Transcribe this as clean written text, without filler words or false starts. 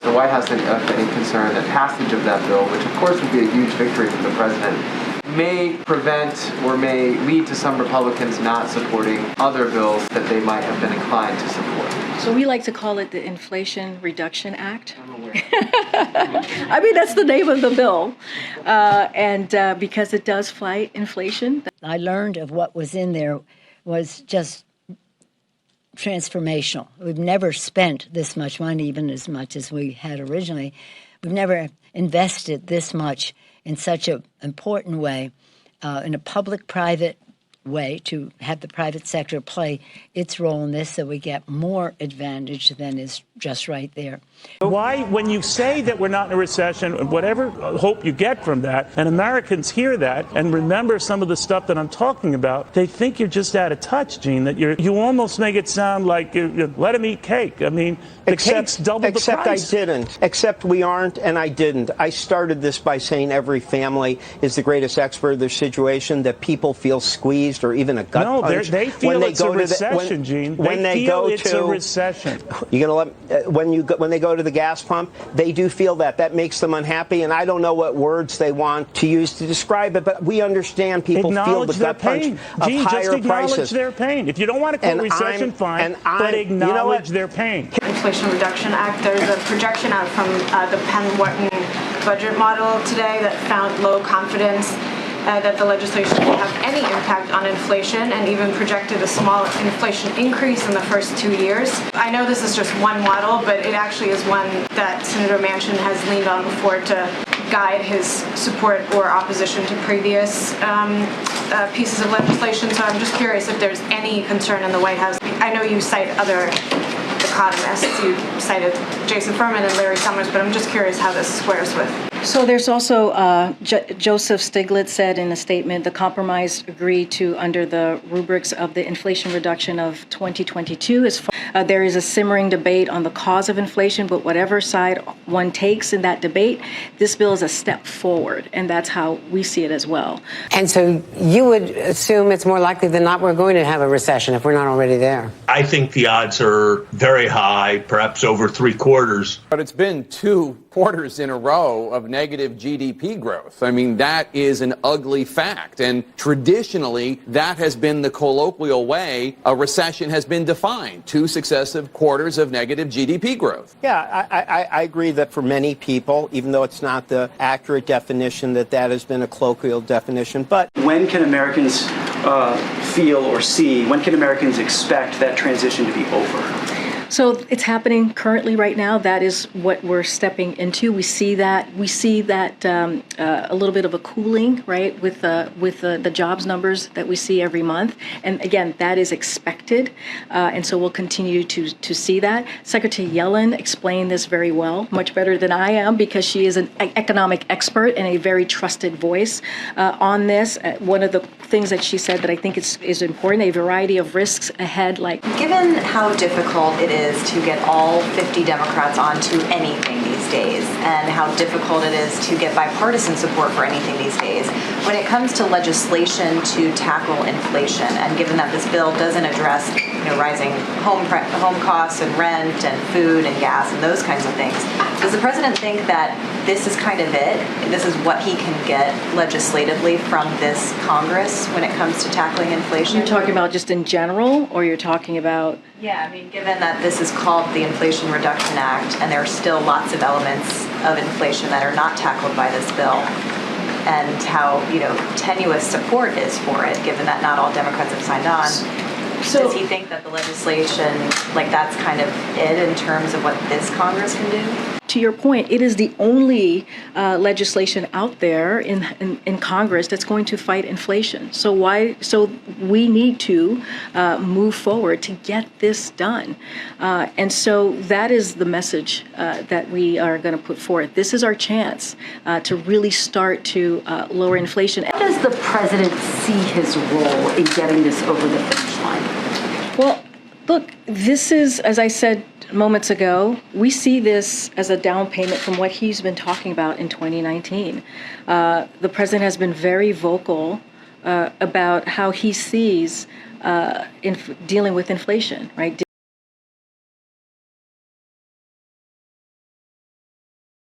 The White House had any concern that passage of that bill, which of course would be a huge victory for the president, may prevent or may lead to some Republicans not supporting other bills that they might have been inclined to support. So we like to call it the Inflation Reduction Act. I mean, that's the name of the bill. And because it does fight inflation. I learned of what was in there was just transformational. We've never spent this much money, even as much as we had originally. We've never invested this much in such an important way, in a public-private way, to have the private sector play its role in this so we get more advantage than is just right there. Why, when you say that we're not in a recession, whatever hope you get from that, and Americans hear that and remember some of the stuff that I'm talking about, they think you're just out of touch, Gene, that you almost make it sound like you let them eat cake. I mean, the cake's double the price. Except I didn't. Except we aren't, and I didn't. I started this by saying every family is the greatest expert of their situation, that people feel squeezed or even a gut punch. No, they feel it's a recession, Gene. They feel it's a recession. You're going to let when they go to the gas pump, they do feel that. That makes them unhappy, and I don't know what words they want to use to describe it, but we understand people feel the gut punch of Gene, higher just acknowledge prices. Their pain. If you don't want to call recession, fine, but acknowledge their pain. Inflation Reduction Act, there's a projection out from the Penn-Wharton budget model today that found low confidence that the legislation will have any impact on inflation, and even projected a small inflation increase in the first 2 years. I know this is just one model, but it actually is one that Senator Manchin has leaned on before to guide his support or opposition to previous pieces of legislation. So I'm just curious if there's any concern in the White House. I know you cite other economists. You cited Jason Furman and Larry Summers, but I'm just curious how this squares with. So there's also, Joseph Stiglitz said in a statement, the compromise agreed to under the rubrics of the Inflation Reduction of 2022. There is a simmering debate on the cause of inflation, but whatever side one takes in that debate, this bill is a step forward, and that's how we see it as well. And so you would assume it's more likely than not we're going to have a recession if we're not already there. I think the odds are very high, perhaps over 3/4. But it's been 2 quarters in a row of negative GDP growth. I mean, that is an ugly fact. And traditionally, that has been the colloquial way a recession has been defined: 2 successive quarters of negative GDP growth. Yeah, I agree that for many people, even though it's not the accurate definition, that has been a colloquial definition. But when can Americans feel or see, when can Americans expect that transition to be over? So it's happening currently right now. That is what we're stepping into. We see that a little bit of a cooling, right, with the jobs numbers that we see every month. And again, that is expected. And so we'll continue to see that. Secretary Yellen explained this very well, much better than I am, because she is an economic expert and a very trusted voice on this. One of the things that she said that I think is important, a variety of risks ahead. Like, given how difficult it is to get all 50 Democrats onto anything these days, and how difficult it is to get bipartisan support for anything these days, when it comes to legislation to tackle inflation, and given that this bill doesn't address rising home costs and rent and food and gas and those kinds of things, does the president think that this is kind of it? This is what he can get legislatively from this Congress when it comes to tackling inflation? You're talking about just in general, or you're talking about? Yeah, I mean, given that this is called the Inflation Reduction Act, and there are still lots of elements of inflation that are not tackled by this bill, and how, tenuous support is for it, given that not all Democrats have signed on. So, does he think that the legislation, that's kind of it in terms of what this Congress can do? To your point, it is the only legislation out there in Congress that's going to fight inflation. So we need to move forward to get this done. And so that is the message that we are going to put forth. This is our chance to really start to lower inflation. How does the president see his role in getting this over the finish line? Well, look, this is, as I said moments ago, we see this as a down payment from what he's been talking about in 2019. The president has been very vocal about how he sees dealing with inflation, right?